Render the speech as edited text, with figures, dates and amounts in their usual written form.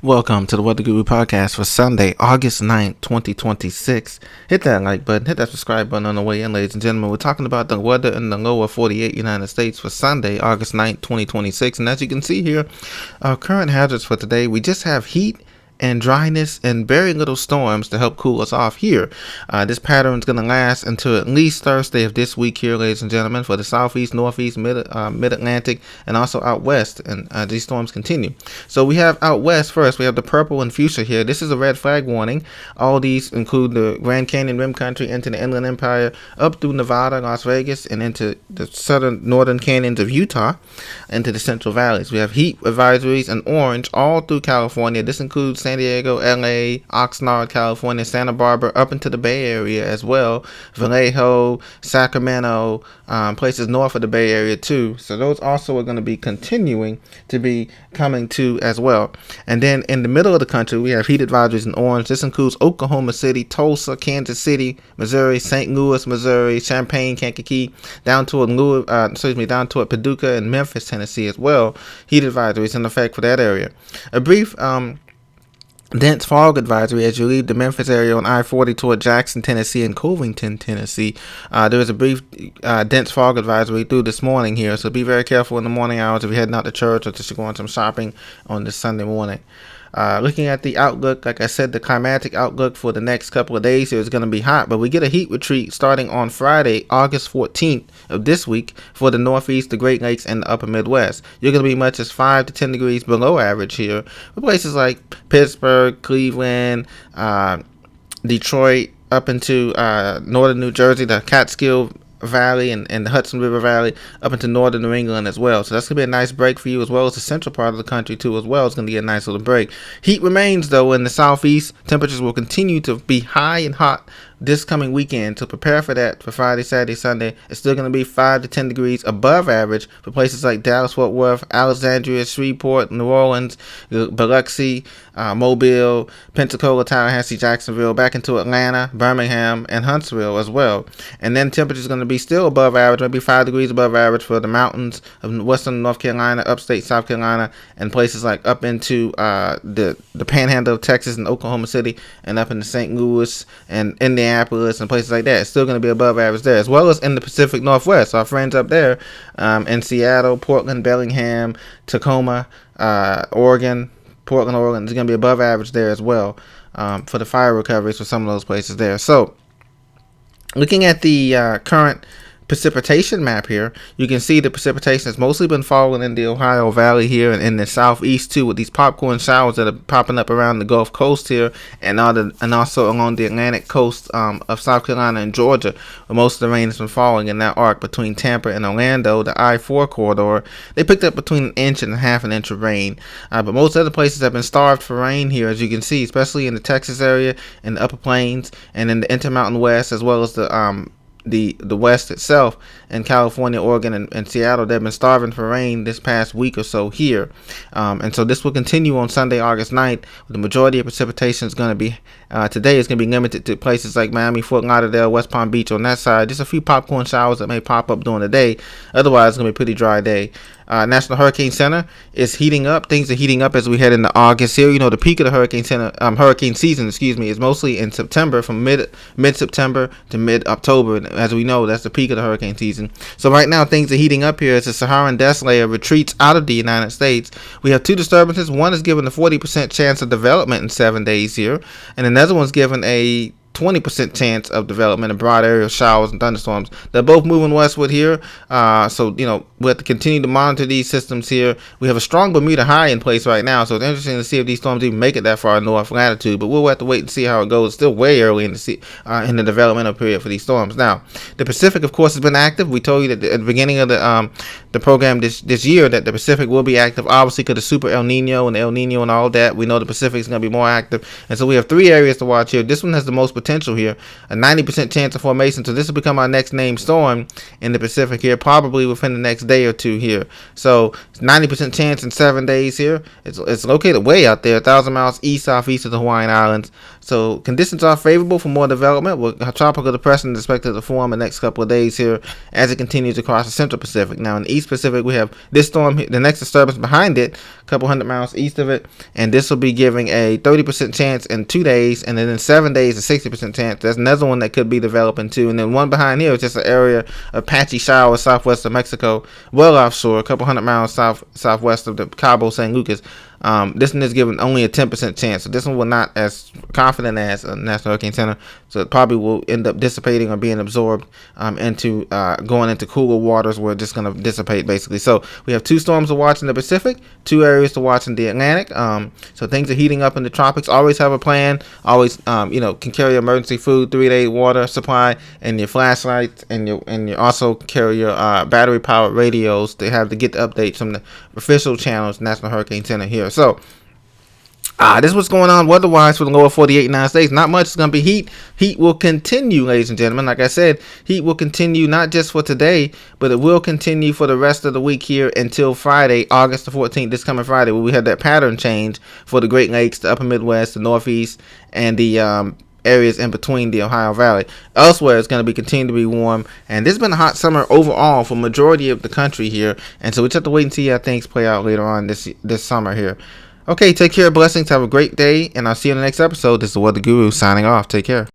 Welcome to the Weather Guru Podcast for Sunday, August 9th, 2026. Hit that like button, hit that subscribe button on the way in, ladies and gentlemen. We're talking about the weather in the lower 48 United States for Sunday, August 9th, 2026. And as you can see here, our current hazards for today, we just have heat and dryness and very little storms to help cool us off here. This pattern is going to last until at least Thursday of this week here, ladies and gentlemen, for the southeast, northeast, mid-Atlantic, and also out west. And these storms continue. So we have out west first. We have the purple and fuchsia here. This is a red flag warning. All these include the Grand Canyon Rim Country into the Inland Empire, up through Nevada, Las Vegas, and into the northern canyons of Utah, into the Central Valleys. We have heat advisories in orange all through California. This includes San Diego, LA, Oxnard, California, Santa Barbara, up into the Bay Area as well, Vallejo, Sacramento, places north of the Bay Area too. So those also are going to be continuing to be coming to as well. And then in the middle of the country, we have heat advisories in orange. This includes Oklahoma City, Tulsa, Kansas City, Missouri, St. Louis, Missouri, Champaign, Kankakee, down toward Paducah and Memphis, Tennessee as well. Heat advisories in effect for that area. A brief dense fog advisory as you leave the Memphis area on I-40 toward Jackson, Tennessee, and Covington, Tennessee. There is a brief dense fog advisory through this morning here, so be very careful in the morning hours if you're heading out to church or just going some shopping on this Sunday morning. Looking at the outlook, like I said, the climatic outlook for the next couple of days here is going to be hot, but we get a heat retreat starting on Friday, August 14th of this week for the Northeast, the Great Lakes, and the Upper Midwest. You're going to be much as 5 to 10 degrees below average here for places like Pittsburgh, Cleveland, Detroit, up into northern New Jersey, the Catskill Valley and the Hudson River Valley, up into northern New England as well. So that's going to be a nice break for you, as well as the central part of the country too as well. It's going to get a nice little break. Heat remains though in the southeast. Temperatures will continue to be high and hot this coming weekend, to prepare for that for Friday, Saturday, Sunday. It's still going to be 5 to 10 degrees above average for places like Dallas, Fort Worth, Alexandria, Shreveport, New Orleans, Biloxi, Mobile, Pensacola, Tallahassee, Jacksonville, back into Atlanta, Birmingham, and Huntsville as well. And then temperatures are going to be still above average, maybe 5 degrees above average for the mountains of western North Carolina, upstate South Carolina, and places like up into the panhandle of Texas and Oklahoma City, and up into St. Louis and Indianapolis and places like that. It's still going to be above average there, as well as in the Pacific Northwest. Our friends up there in Seattle, Portland, Bellingham, Tacoma, Portland, Oregon, is going to be above average there as well for the fire recoveries for some of those places there. So looking at the current precipitation map here, you can see the precipitation has mostly been falling in the Ohio Valley here and in the southeast too, with these popcorn showers that are popping up around the Gulf Coast here and also along the Atlantic coast of South Carolina and Georgia, where most of the rain has been falling in that arc between Tampa and Orlando, the I-4 corridor. They picked up between 1 inch and half an inch of rain, but most other places have been starved for rain here, as you can see, especially in the Texas area, in the Upper Plains, and in the Intermountain West, as well as the West itself, in California, Oregon, and Seattle. They've been starving for rain this past week or so here. And so this will continue on Sunday, August 9th. The majority of precipitation is going to be, today is going to be limited to places like Miami, Fort Lauderdale, West Palm Beach on that side. Just a few popcorn showers that may pop up during the day. Otherwise, it's going to be a pretty dry day. National Hurricane Center is heating up. Things are heating up as we head into August here. You know, the peak of the hurricane season, is mostly in September, from mid-September to mid-October. And as we know, that's the peak of the hurricane season. So right now, things are heating up here as the Saharan dust layer retreats out of the United States. We have two disturbances. One is given a 40% chance of development in 7 days here, and another one's given a 20% chance of development of broad area showers and thunderstorms. They're both moving westward here, so we have to continue to monitor these systems here. We have a strong Bermuda high in place right now, so it's interesting to see if these storms even make it that far north latitude, but we'll have to wait and see how it goes. It's still way early in the developmental period for these storms. Now, the Pacific, of course, has been active. We told you that at the beginning of the program this year that the Pacific will be active, obviously because of Super El Nino and El Nino and all that. We know the Pacific is going to be more active, and so we have 3 areas to watch here. This one has the most potential potential here, a 90% chance of formation. So this will become our next named storm in the Pacific here, probably within the next day or two here. So 90% chance in 7 days here. It's located way out there, 1,000 miles east southeast of the Hawaiian Islands. So conditions are favorable for more development, with a tropical depression expected to form in the next couple of days here as it continues across the Central Pacific. Now in the East Pacific, we have this storm, the next disturbance behind it, a couple hundred miles east of it, and this will be giving a 30% chance in 2 days, and then in 7 days a 60% chance. There's another one that could be developing too, and then one behind here is just an area of patchy showers southwest of Mexico, well offshore, a couple hundred miles southwest of the Cabo San Lucas. This one is given only a 10% chance, so this one will not as confident as a National Hurricane Center, so it probably will end up dissipating or being absorbed into going into cooler waters where it's just going to dissipate basically. So we have 2 storms to watch in the Pacific, 2 areas to watch in the Atlantic. So things are heating up in the tropics. Always have a plan. Always can carry emergency food, 3-day water supply, and your flashlights, and you also carry your battery powered radios to get the updates from the official channels, National Hurricane Center here. So this is what's going on weather-wise for the lower 48 United States. Not much is going to be heat. Heat will continue, ladies and gentlemen. Like I said, heat will continue not just for today, but it will continue for the rest of the week here until Friday, August the 14th, this coming Friday, where we have that pattern change for the Great Lakes, the upper Midwest, the Northeast, and the areas in between the Ohio Valley. Elsewhere, it's going to be continue to be warm, and this has been a hot summer overall for majority of the country here, and so we just have to wait and see how things play out later on this summer here. Okay, take care, blessings, have a great day, and I'll see you in the next episode. This is the Weather Guru signing off. Take care.